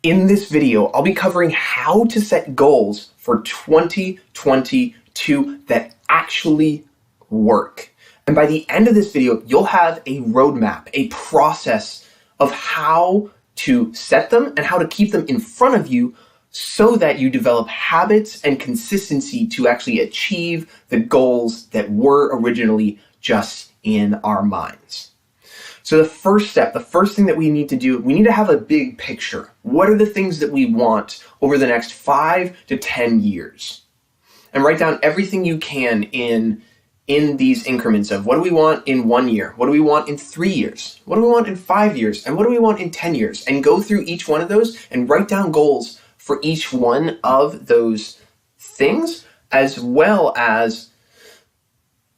In this video, I'll be covering how to set goals for 2022 that actually work. And by the end of this video, you'll have a roadmap, a process of how to set them and how to keep them in front of you so that you develop habits and consistency to actually achieve the goals that were originally just in our minds. So the first step, the first thing that we need to do, we need to have a big picture. What are the things that we want over the next 5 to 10 years? And write down everything you can in these increments of what do we want in 1 year? What do we want in 3 years? What do we want in 5 years? And what do we want in 10 years? And go through each one of those and write down goals for each one of those things, as well as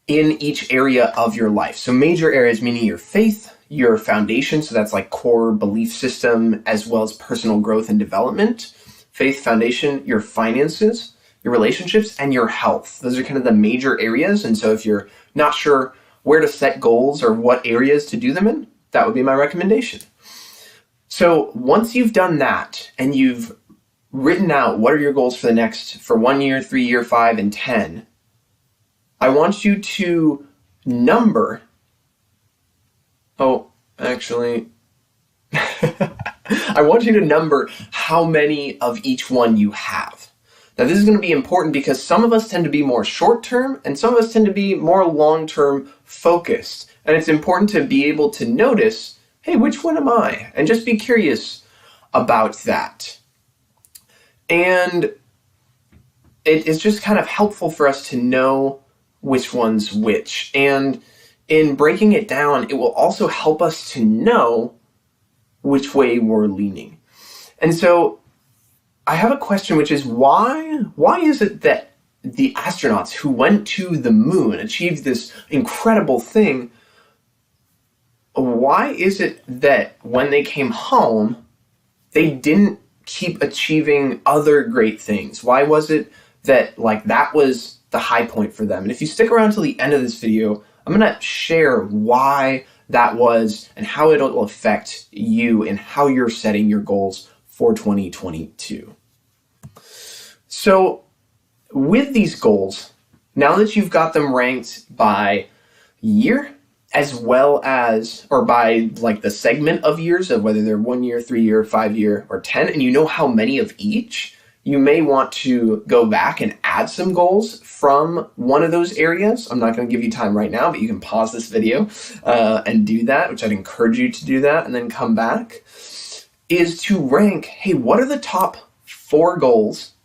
in each area of your life. So major areas, meaning your faith, your foundation, so that's like core belief system, as well as personal growth and development. Faith, foundation, your finances, your relationships, and your health. Those are kind of the major areas. And so if you're not sure where to set goals or what areas to do them in, that would be my recommendation. So once you've done that and you've written out what are your goals for 1 year, 3 year, 5, and 10, I want you to number, I want you to number how many of each one you have. Now this is going to be important because some of us tend to be more short-term and some of us tend to be more long-term focused. And it's important to be able to notice, hey, which one am I? And just be curious about that. And it is just kind of helpful for us to know which one's which. And in breaking it down, it will also help us to know which way we're leaning. And so I have a question, which is why is it that the astronauts who went to the moon achieved this incredible thing? Why is it that when they came home, they didn't keep achieving other great things? Why was it that that was the high point for them? And if you stick around till the end of this video, I'm going to share why that was and how it'll affect you and how you're setting your goals for 2022. So with these goals, now that you've got them ranked by year, as well as, or by the segment of years of whether they're 1 year, 3 year, 5 year, or 10, and you know how many of each, you may want to go back and add some goals from one of those areas. I'm not going to give you time right now, but you can pause this video and do that, which I'd encourage you to do that, and then come back, is to rank, hey, what are the top 4 goals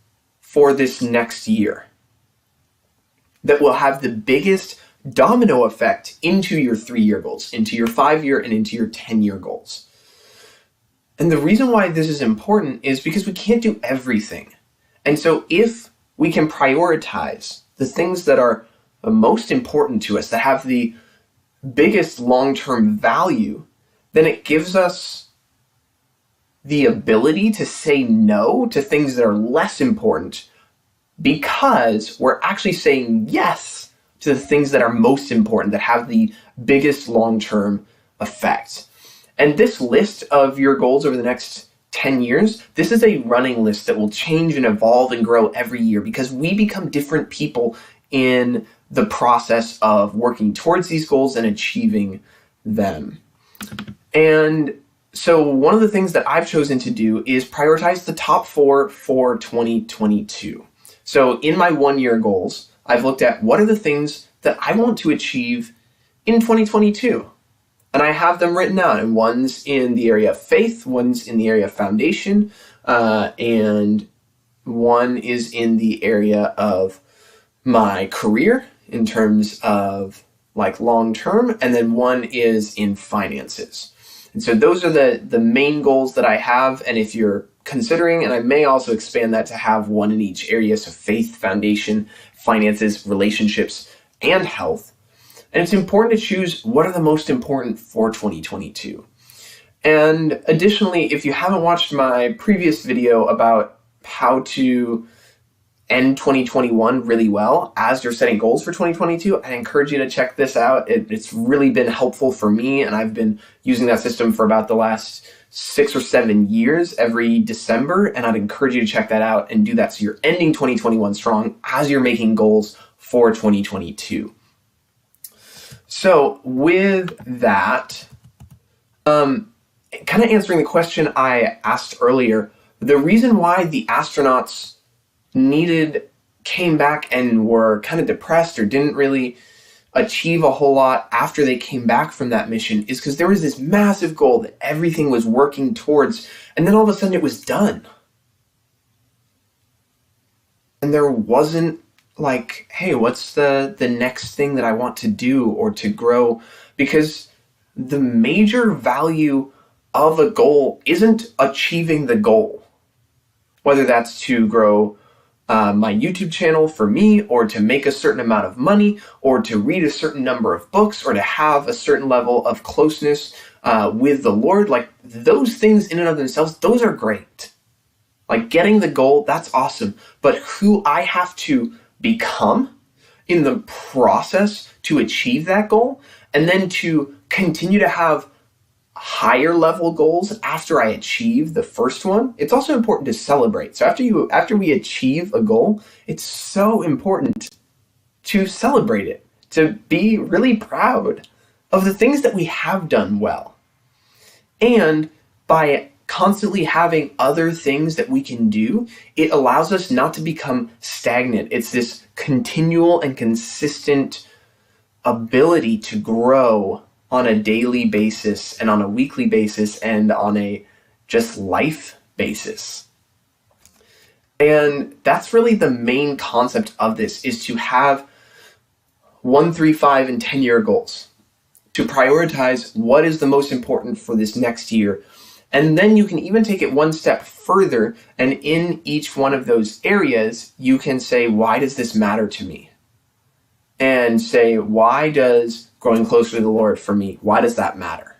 for this next year that will have the biggest domino effect into your 3-year goals, into your 5-year, and into your 10-year goals. And the reason why this is important is because we can't do everything. And so if we can prioritize the things that are most important to us, that have the biggest long-term value, then it gives us the ability to say no to things that are less important because we're actually saying yes to the things that are most important, that have the biggest long-term effect. And this list of your goals over the next 10 years, this is a running list that will change and evolve and grow every year because we become different people in the process of working towards these goals and achieving them. And so one of the things that I've chosen to do is prioritize the top 4 for 2022. So in my 1-year goals, I've looked at what are the things that I want to achieve in 2022. And I have them written out, and one's in the area of faith, one's in the area of foundation, and one is in the area of my career in terms of long-term, and then one is in finances. And so those are the main goals that I have, and if you're considering, and I may also expand that to have one in each area, so faith, foundation, finances, relationships, and health. And it's important to choose what are the most important for 2022. And additionally, if you haven't watched my previous video about how to end 2021 really well as you're setting goals for 2022, I encourage you to check this out. It's really been helpful for me, and I've been using that system for about the last 6 or 7 years every December, and I'd encourage you to check that out and do that so you're ending 2021 strong as you're making goals for 2022. So with that, kind of answering the question I asked earlier, the reason why the astronauts came back and were kind of depressed or didn't really achieve a whole lot after they came back from that mission is because there was this massive goal that everything was working towards, and then all of a sudden it was done. And there wasn't like, hey, what's the next thing that I want to do or to grow? Because the major value of a goal isn't achieving the goal, whether that's to grow my YouTube channel for me, or to make a certain amount of money, or to read a certain number of books, or to have a certain level of closeness with the Lord. Like, those things in and of themselves, those are great. Like, getting the goal, that's awesome. But who I have to become in the process to achieve that goal, and then to continue to have higher level goals after I achieve the first one, it's also important to celebrate. So after we achieve a goal, it's so important to celebrate it, to be really proud of the things that we have done well. And by constantly having other things that we can do, it allows us not to become stagnant. It's this continual and consistent ability to grow on a daily basis and on a weekly basis and on a just life basis. And that's really the main concept of this, is to have 1, 3, 5, and 10-year goals, to prioritize what is the most important for this next year. And then you can even take it one step further, and in each one of those areas, you can say, why does this matter to me? And say, why does growing closer to the Lord for me, why does that matter?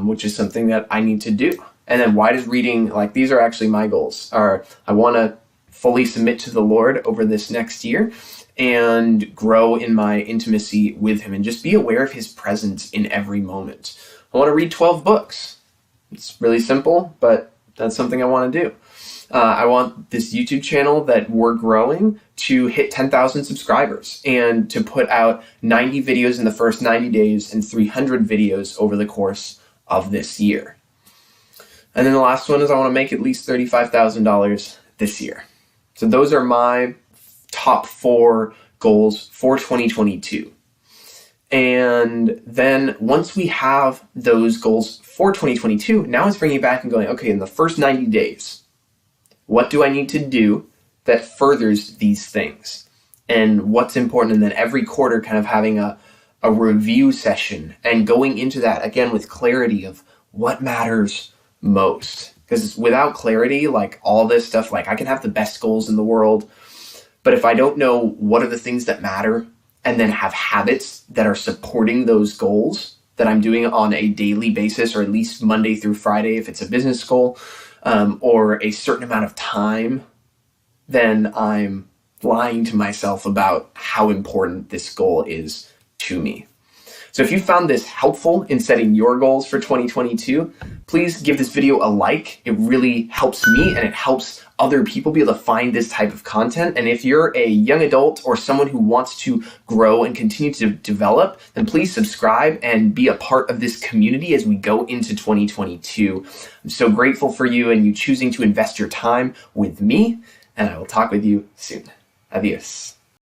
Which is something that I need to do. And then why does reading, like, these are actually my goals, are I want to fully submit to the Lord over this next year and grow in my intimacy with him and just be aware of his presence in every moment. I want to read 12 books. It's really simple, but that's something I want to do. I want this YouTube channel that we're growing to hit 10,000 subscribers and to put out 90 videos in the first 90 days and 300 videos over the course of this year. And then the last one is I want to make at least $35,000 this year. So those are my top 4 goals for 2022. And then once we have those goals for 2022, now it's bringing it back and going, okay, in the first 90 days, what do I need to do that furthers these things? And what's important? And then every quarter kind of having a review session and going into that again with clarity of what matters most. Because without clarity, like all this stuff, like I can have the best goals in the world, but if I don't know what are the things that matter and then have habits that are supporting those goals that I'm doing on a daily basis, or at least Monday through Friday if it's a business goal, or a certain amount of time, then I'm lying to myself about how important this goal is to me. So if you found this helpful in setting your goals for 2022, please give this video a like. It really helps me and it helps other people be able to find this type of content. And if you're a young adult or someone who wants to grow and continue to develop, then please subscribe and be a part of this community as we go into 2022. I'm so grateful for you and you choosing to invest your time with me, and I will talk with you soon. Adios.